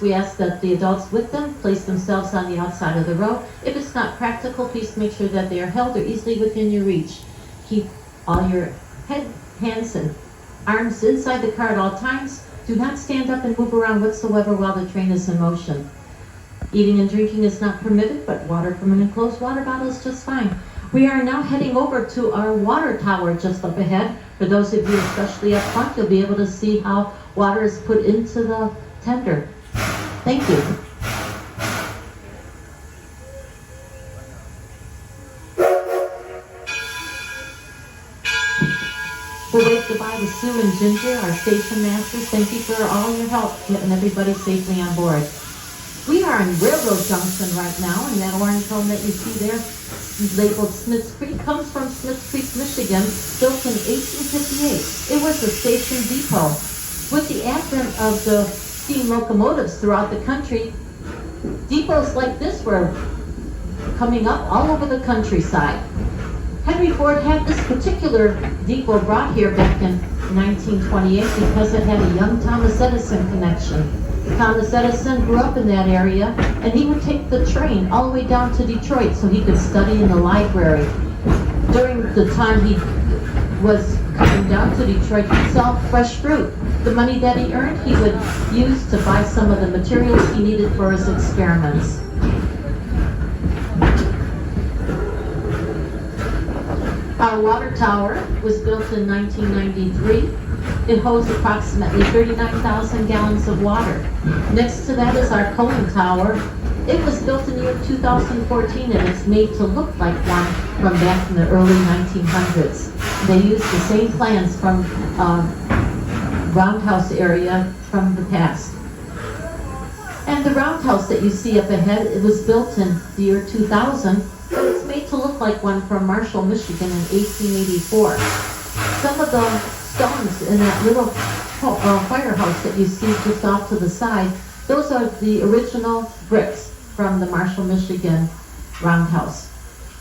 We ask that the adults with them place themselves on the outside of the row. If it's not practical, please make sure that they are held or easily within your reach. Keep all your head, hands, and arms inside the car at all times. Do not stand up and move around whatsoever while the train is in motion. Eating and drinking is not permitted, but water from an enclosed water bottle is just fine. We are now heading over to our water tower just up ahead. For those of you especially up front, you'll be able to see how water is put into the tender. Thank you. We'll wave goodbye to Sue and Ginger, our station masters. Thank you for all your help getting everybody safely on board. We are in Railroad Junction right now, and that orange home that you see there, labeled Smiths Creek, comes from Smiths Creek, Michigan, built in 1858. It was a station depot. With the advent of the steam locomotives throughout the country, depots like this were coming up all over the countryside. Henry Ford had this particular depot brought here back in 1928 because it had a young Thomas Edison connection. Thomas Edison grew up in that area, and he would take the train all the way down to Detroit so he could study in the library. During the time he was coming down to Detroit, he'd sell fresh fruit. The money that he earned, he would use to buy some of the materials he needed for his experiments. Our water tower was built in 1993. It holds approximately 39,000 gallons of water. Next to that is our cooling tower. It was built in the year 2014, and it's made to look like one from back in the early 1900s. They used the same plans from roundhouse area from the past. And the roundhouse that you see up ahead, it was built in the year 2000, but it's made to look like one from Marshall, Michigan in 1884. Some of the stones in that little firehouse that you see just off to the side, those are the original bricks from the Marshall, Michigan roundhouse.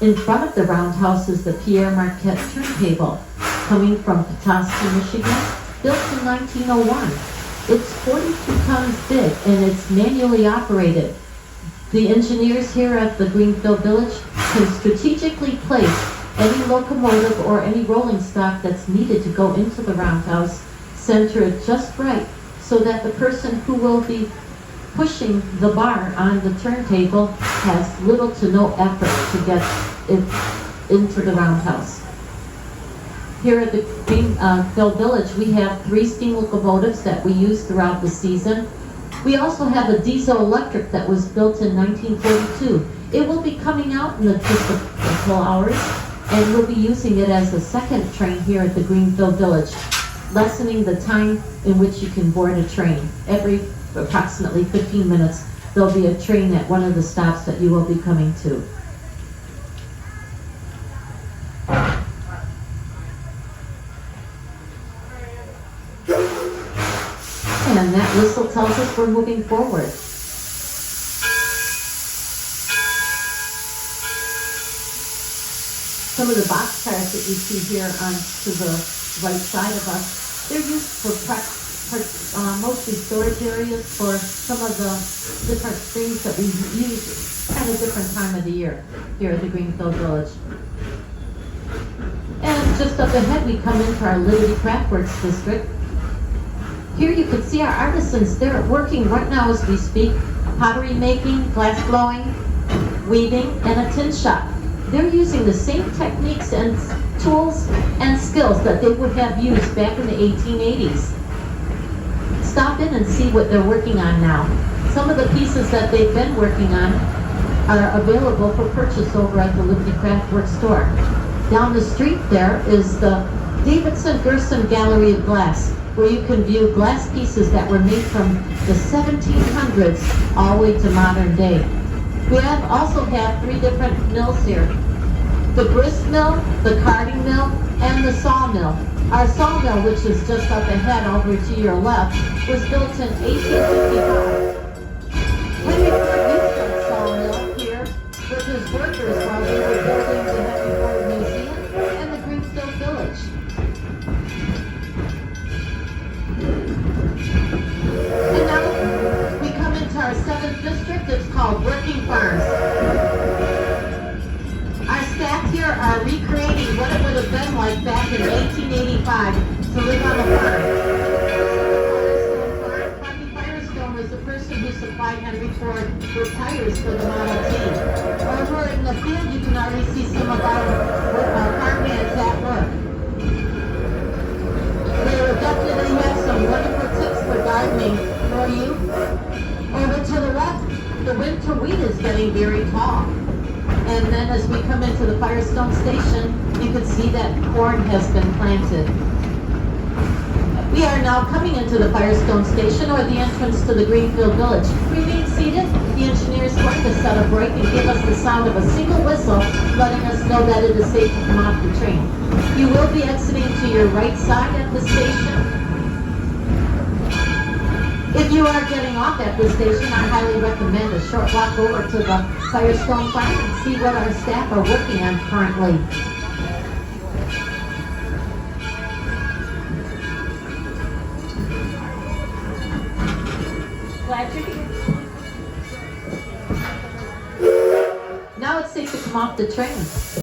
In front of the roundhouse is the Pierre Marquette turntable, coming from Petoskey, Michigan, built in 1901. It's 42 tons big, and it's manually operated. The engineers here at the Greenfield Village can strategically place any locomotive or any rolling stock that's needed to go into the roundhouse, center it just right so that the person who will be pushing the bar on the turntable has little to no effort to get it into the roundhouse. Here at the Greenfield Village, we have 3 steam locomotives that we use throughout the season. We also have a diesel electric that was built in 1942. It will be coming out in just a couple hours, and we'll be using it as a second train here at the Greenfield Village, lessening the time in which you can board a train. Every approximately 15 minutes, there'll be a train at one of the stops that you will be coming to. And that whistle tells us we're moving forward. Some of the boxcars that you see here on to the right side of us, they're used for mostly storage areas for some of the different things that we use at a different time of the year here at the Greenfield Village. And just up ahead, we come into our Liberty Craftworks district. Here you can see our artisans. They're working right now as we speak, pottery making, glass blowing, weaving, and a tin shop. They're using the same techniques and tools and skills that they would have used back in the 1880s. Stop in and see what they're working on now. Some of the pieces that they've been working on are available for purchase over at the Liberty Craftworks store. Down the street there is the Davidson Gerson Gallery of Glass, where you can view glass pieces that were made from the 1700s all the way to modern day. We also have 3 different mills here. The grist mill, the carding mill, and the sawmill. Our sawmill, which is just up ahead over to your left, was built in 1855. Henry Ford used that sawmill here with his workers while they were building the Henry Ford Museum and the Greenfield Village. And now we come into district, it's called Working Farms. Our staff here are recreating what it would have been like back in 1885 to live on a farm. Frankie Firestone was the person who supplied Henry Ford with tires for the Model T. Over in the field, you can already see some of our farm hands at work. They will definitely have some wonderful tips for gardening for you. Over to the left, the winter wheat is getting very tall. And then as we come into the Firestone Station, you can see that corn has been planted. We are now coming into the Firestone Station, or the entrance to the Greenfield Village. Remain seated. The engineer is going to set a brake and give us the sound of a single whistle, letting us know that it is safe to come off the train. You will be exiting to your right side at the station. If you are getting off at the station, I highly recommend a short walk over to the Firestone Farm and see what our staff are working on currently. Glad you're here. Now it's safe to come off the train.